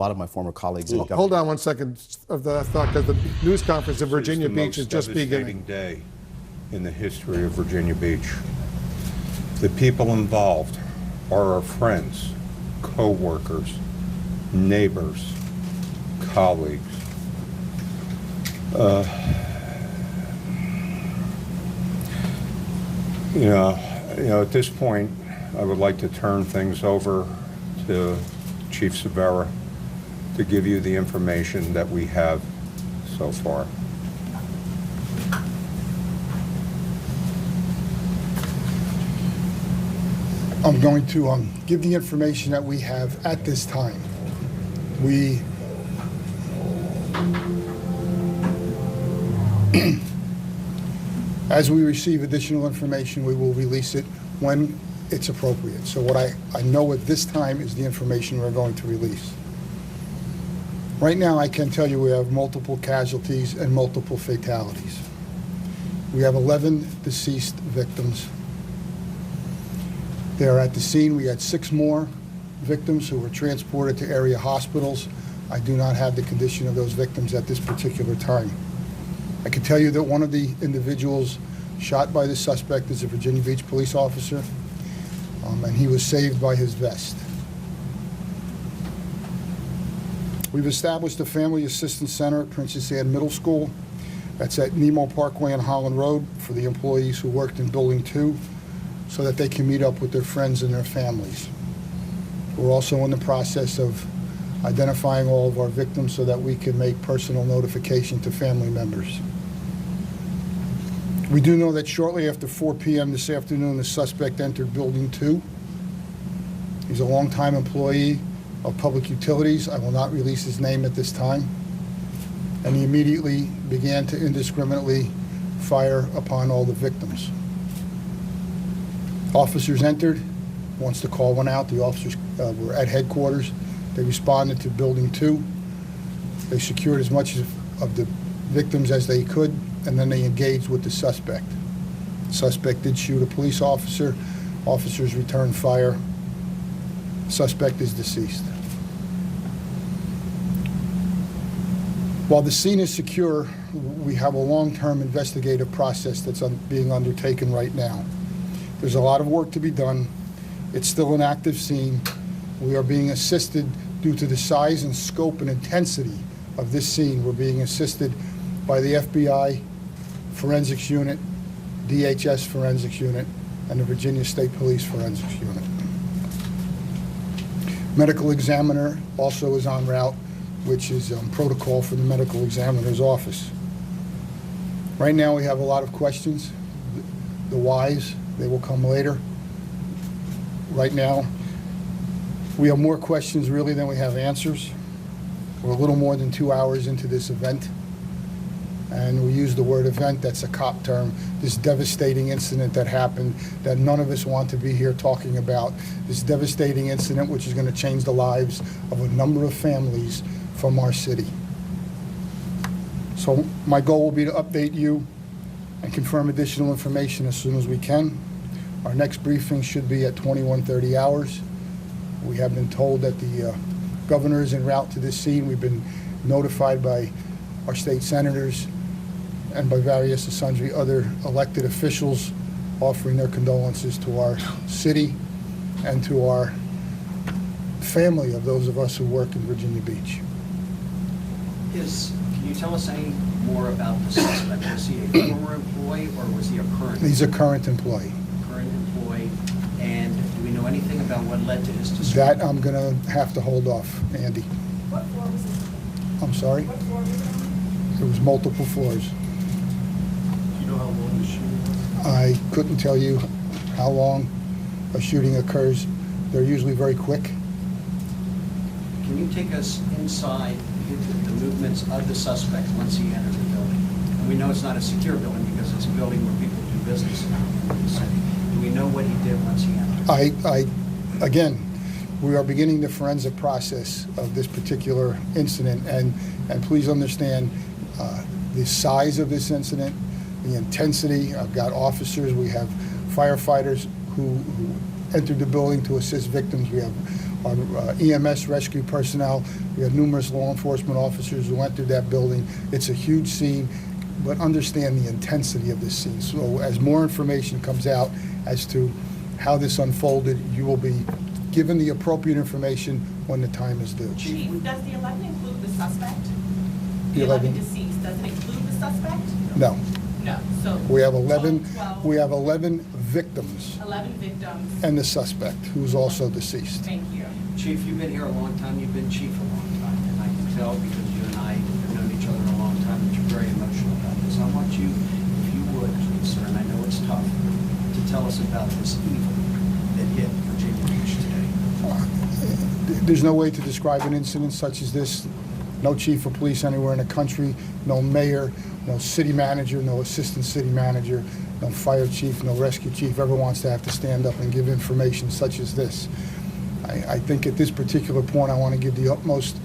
A lot of my former colleagues in government. Hold on one second of the thought, because the news conference in Virginia Beach is just beginning. Day in the history of Virginia Beach. The people involved are our friends, co-workers, neighbors, colleagues. At this point, I would like to turn things over to Chief Severa to give you the information that we have so far. I'm going to give the information that we have at this time. As we receive additional information, we will release it when it's appropriate. So what I know at this time is the information we're going to release. Right now, I can tell you we have multiple casualties and multiple fatalities. We have 11 deceased victims. They are at the scene. We had 6 more victims who were transported to area hospitals. I do not have the condition of those victims at this particular time. I can tell you that one of the individuals shot by the suspect is a Virginia Beach police officer, and he was saved by his vest. We've established a family assistance center at Princess Anne Middle School. That's at Nemo Parkway and Holland Road for the employees who worked in Building 2 so that they can meet up with their friends and their families. We're also in the process of identifying all of our victims so that we can make personal notification to family members. We do know that shortly after 4 p.m. this afternoon, the suspect entered Building 2. He's a longtime employee of Public Utilities. I will not release his name at this time. And he immediately began to indiscriminately fire upon all the victims. Officers entered. Once the call went out, the officers were at headquarters. They responded to Building 2. They secured as much of the victims as they could, and then they engaged with the suspect. The suspect did shoot a police officer. Officers returned fire. The suspect is deceased. While the scene is secure, we have a long-term investigative process that's being undertaken right now. There's a lot of work to be done. It's still an active scene. We are being assisted due to the size and scope and intensity of this scene. We're being assisted by the FBI Forensics Unit, DHS Forensics Unit, and the Virginia State Police Forensics Unit. Medical examiner also is en route, which is protocol for the medical examiner's office. Right now we have a lot of questions. The whys, they will come later. Right now, we have more questions really than we have answers. We're a little more than 2 hours into this event. And we use the word event, that's a cop term, this devastating incident that happened that none of us want to be here talking about. This devastating incident which is going to change the lives of a number of families from our city. So my goal will be to update you and confirm additional information as soon as we can. Our next briefing should be at 21:30 hours. We have been told that the governor is en route to this scene. We've been notified by our state senators and by various and sundry other elected officials offering their condolences to our city and to our family of those of us who work in Virginia Beach. Can you tell us any more about the suspect? Was he a former employee or was he a current? He's a current employee. Current employee. And do we know anything about what led to his dismissal? That I'm going to have to hold off, Andy. What floor was it? I'm sorry? What floor was it? There was multiple floors. Do you know how long the shooting was? I couldn't tell you how long a shooting occurs. They're usually very quick. Can you take us inside into the movements of the suspect once he entered the building? And we know it's not a secure building because it's a building where people do business in the city. Do we know what he did once he entered? Again, we are beginning the forensic process of this particular incident, and please understand the size of this incident, the intensity. I've got officers, we have firefighters who entered the building to assist victims. We have our EMS rescue personnel. We had numerous law enforcement officers who went through that building. It's a huge scene, but understand the intensity of this scene. So as more information comes out as to how this unfolded, you will be given the appropriate information when the time is due. Chief, does the 11 include the suspect? The The 11 11? deceased, does it include the suspect? No, No, so. we have 11, 12, we have 11 victims 11 victims. and the suspect, who's also deceased. Thank you. Chief, you've been here a long time, you've been chief a long time, and I can tell because you and I have known each other a long time that you're very emotional about this. I want you, if you would, please, sir, and I know it's tough, to tell us about this evil that hit Virginia Beach today. There's no way to describe an incident such as this. No chief of police anywhere in the country, no mayor, no city manager, no assistant city manager, no fire chief, no rescue chief ever wants to have to stand up and give information such as this. I think at this particular point, I want to give the utmost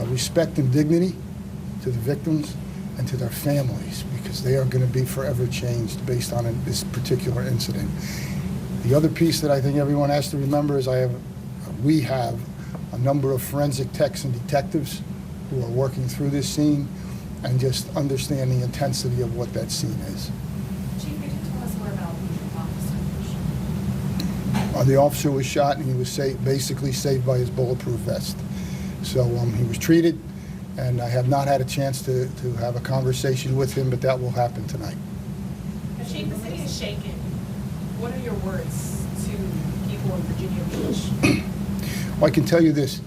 respect and dignity to the victims and to their families, because they are going to be forever changed based on this particular incident. The other piece that I think everyone has to remember is we have a number of forensic techs and detectives who are working through this scene and just understand the intensity of what that scene is. Chief, could you tell us more about the officer? The officer was shot and he was basically saved by his bulletproof vest. So he was treated, and I have not had a chance to have a conversation with him, but that will happen tonight. Chief, the city is shaken. What are your words to people in Virginia Beach? Well, I can tell you this.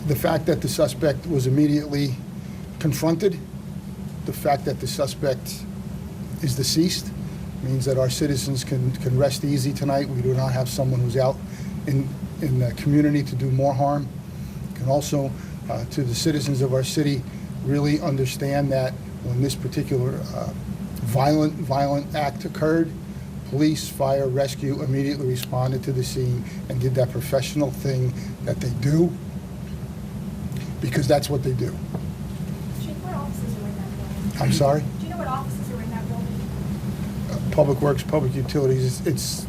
The fact that the suspect was immediately confronted, the fact that the suspect is deceased, means that our citizens can rest easy tonight. We do not have someone who's out in the community to do more harm. And also, to the citizens of our city, really understand that when this particular violent act occurred, police, fire, rescue immediately responded to the scene and did that professional thing that they do, because that's what they do. Chief, what offices are in that building? I'm sorry? Do you know what offices are in that building? Public Works, Public Utilities, it's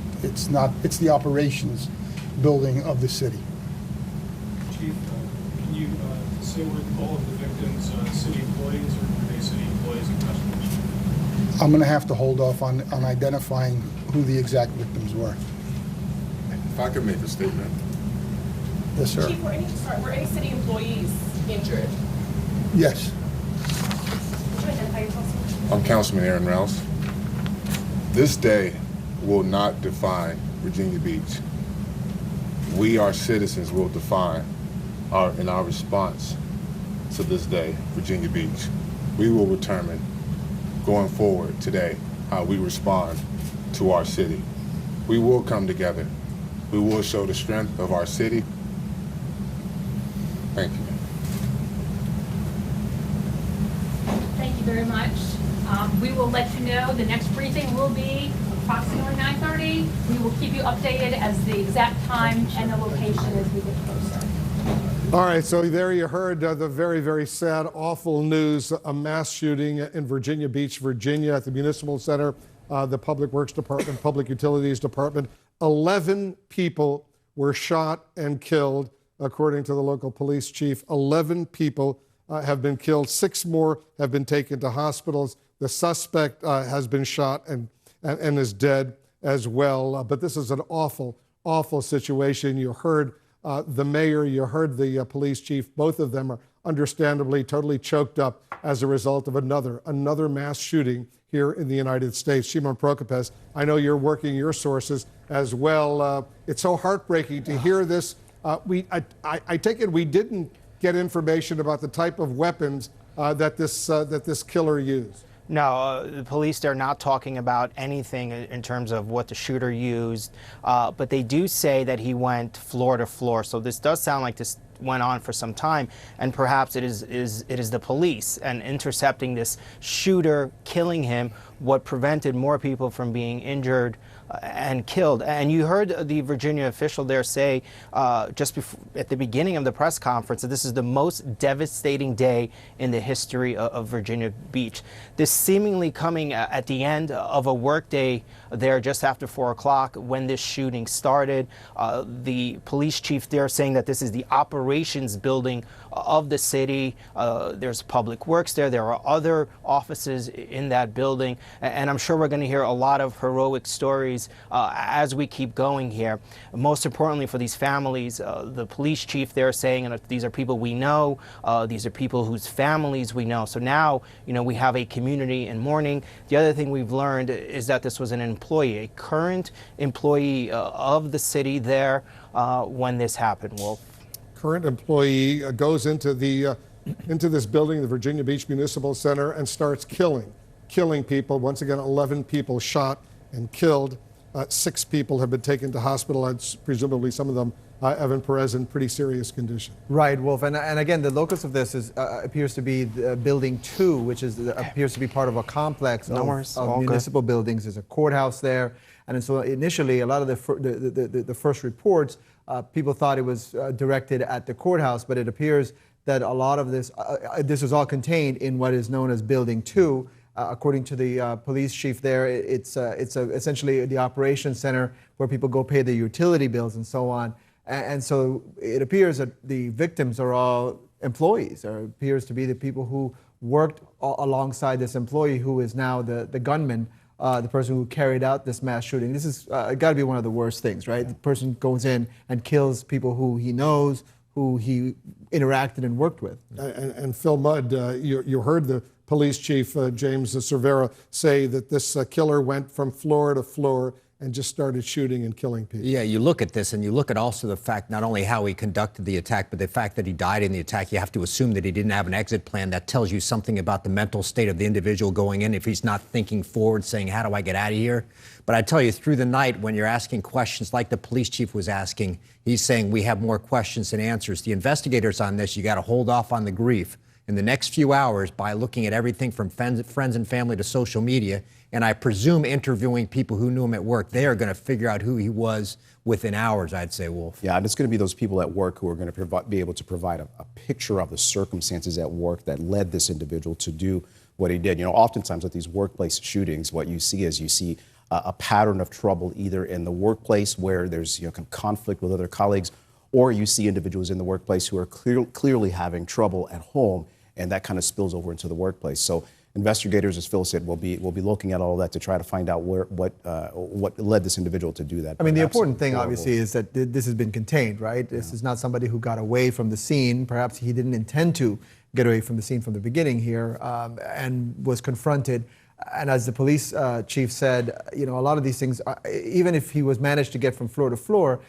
the operations building of the city. Chief, can you say were all of the victims city employees, or were they city employees and customers? I'm going to have to hold off on identifying who the exact victims were. If I could make a statement. Yes, sir. Chief, were any city employees injured? Yes. Would you identify yourself? I'm Councilman Aaron Rouse. This day will not define Virginia Beach. We, our citizens, will define our response to this day, Virginia Beach. We will determine going forward today how we respond to our city. We will come together. We will show the strength of our city. Thank you. Thank you very much. We will let you know the next briefing will be approximately 9:30. We will keep you updated as the exact time and the location as we get closer. All right, so there you heard the very, very sad, awful news, a mass shooting in Virginia Beach, Virginia, at the Municipal Center, the Public Works Department, Public Utilities Department. 11 people were shot and killed, according to the local police chief. 11 people have been killed. 6 more have been taken to hospitals. The suspect has been shot and is dead as well. But this is an awful, awful situation. You heard the mayor, you heard the police chief. Both of them are understandably totally choked up as a result of another mass shooting here in the United States. Shimon Prokopez, I know you're working your sources as well. It's so heartbreaking to hear this. I take it we didn't get information about the type of weapons that this killer used. No, the police, they're not talking about anything in terms of what the shooter used, but they do say that he went floor to floor. So this does sound like this went on for some time, and perhaps it is the police and intercepting this shooter, killing him, what prevented more people from being injured and killed. And you heard the Virginia official there say just before, at the beginning of the press conference, that this is the most devastating day in the history of Virginia Beach. This seemingly coming at the end of a workday there just after 4 o'clock when this shooting started. The police chief there saying that this is the operations building of the city. There's public works there. There are other offices in that building. And I'm sure we're going to hear a lot of heroic stories as we keep going here. Most importantly for these families, the police chief there saying, and these are people we know, these are people whose families we know. So now, we have a community in mourning. The other thing we've learned is that this was an employee, a current employee of the city there when this happened, Wolf. Current employee goes into this building, the Virginia Beach Municipal Center, and starts killing people. Once again, 11 people shot and killed. 6 people have been taken to hospital, and presumably some of them, Evan Perez, in pretty serious condition. Right, Wolf. And again, the locus of this appears to be Building 2, which appears to be part of a complex of municipal buildings. There's a courthouse there. And so initially, a lot of the first reports, people thought it was directed at the courthouse, but it appears that a lot of this was all contained in what is known as Building 2. According to the police chief there, it's essentially the operations center where people go pay their utility bills and so on. And so it appears that the victims are all employees, or appears to be the people who worked alongside this employee who is now the gunman, the person who carried out this mass shooting. This is got to be one of the worst things, right? The person goes in and kills people who he knows, who he interacted and worked with. And Phil Mudd, you heard the police chief, James Cervera, say that this killer went from floor to floor and just started shooting and killing people. Yeah, you look at this and you look at also the fact not only how he conducted the attack, but the fact that he died in the attack. You have to assume that he didn't have an exit plan. That tells you something about the mental state of the individual going in if he's not thinking forward, saying, how do I get out of here? But I tell you, through the night, when you're asking questions like the police chief was asking, he's saying we have more questions than answers. The investigators on this, you got to hold off on the grief in the next few hours by looking at everything from friends and family to social media, and I presume interviewing people who knew him at work. They are going to figure out who he was within hours, I'd say, Wolf. Yeah, and it's going to be those people at work who are going to be able to provide a picture of the circumstances at work that led this individual to do what he did. Oftentimes with these workplace shootings, what you see is a pattern of trouble either in the workplace where there's conflict with other colleagues, or you see individuals in the workplace who are clearly having trouble at home, and that kind of spills over into the workplace. So investigators, as Phil said, will be looking at all of that to try to find out what led this individual to do that. I mean, the important thing, obviously, is that this has been contained, right? This is not somebody who got away from the scene. Perhaps he didn't intend to get away from the scene from the beginning here, and was confronted. And as the police chief said, a lot of these things, even if he was managed to get from floor to floor,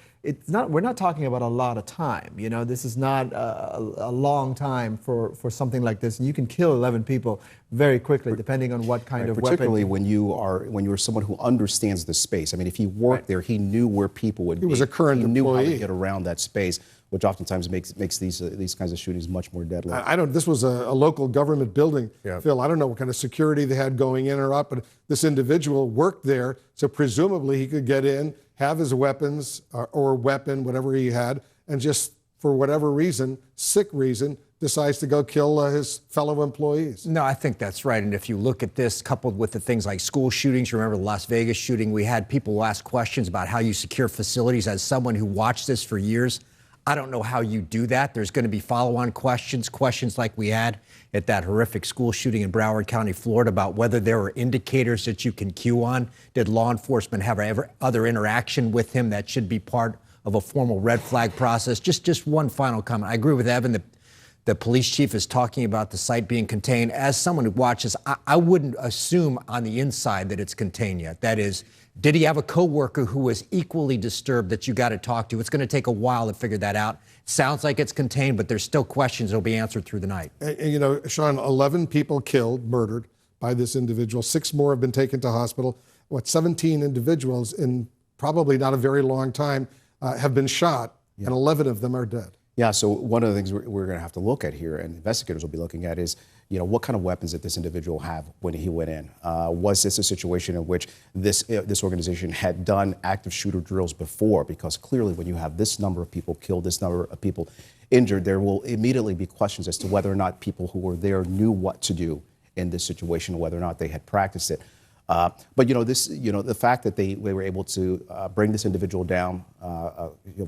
we're not talking about a lot of time. This is not a long time for something like this. And you can kill 11 people very quickly, depending on what kind of weapon. Particularly when you're someone who understands the space. I mean, if he worked there, he knew where people would be. He was a current employee. He knew how to get around that space, which oftentimes makes these kinds of shootings much more deadly. This was a local government building, Phil. I don't know what kind of security they had going in or out, but this individual worked there, so presumably he could get in, have his weapons or weapon, whatever he had, and just for whatever reason, sick reason, decides to go kill his fellow employees. No, I think that's right. And if you look at this coupled with the things like school shootings, remember the Las Vegas shooting, we had people ask questions about how you secure facilities. As someone who watched this for years, I don't know how you do that. There's going to be follow-on questions like we had at that horrific school shooting in Broward County, Florida, about whether there were indicators that you can cue on. Did law enforcement have other interaction with him that should be part of a formal red flag process? Just one final comment. I agree with Evan that the police chief is talking about the site being contained. As someone who watches, I wouldn't assume on the inside that it's contained yet. That is, did he have a coworker who was equally disturbed that you got to talk to? It's going to take a while to figure that out. Sounds like it's contained, but there's still questions that will be answered through the night. And, Sean, 11 people killed, murdered by this individual. 6 more have been taken to hospital. 17 individuals in probably not a very long time have been shot, and 11 of them are dead. Yeah, so one of the things we're going to have to look at here, and investigators will be looking at, is what kind of weapons did this individual have when he went in? Was this a situation in which this organization had done active shooter drills before? Because clearly, when you have this number of people killed, this number of people injured, there will immediately be questions as to whether or not people who were there knew what to do in this situation, whether or not they had practiced it. But the fact that they were able to bring this individual down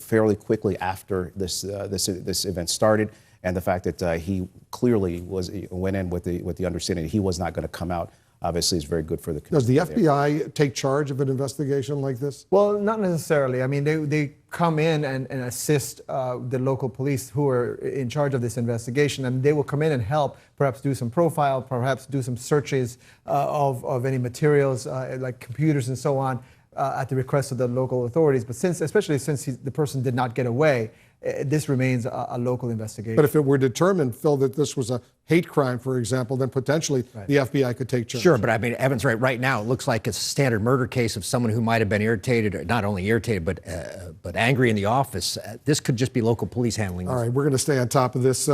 fairly quickly after this event started, and the fact that he clearly went in with the understanding that he was not going to come out, obviously is very good for the community. Does the FBI take charge of an investigation like this? Well, not necessarily. I mean, they come in and assist the local police who are in charge of this investigation, and they will come in and help, perhaps do some profile, perhaps do some searches of any materials like computers and so on at the request of the local authorities. But especially since the person did not get away, this remains a local investigation. But if it were determined, Phil, that this was a hate crime, for example, then potentially the FBI could take charge. Sure, but I mean, Evan's right now, it looks like it's a standard murder case of someone who might have been irritated, or not only irritated, but angry in the office. This could just be local police handling this. All right, we're going to stay on top of this.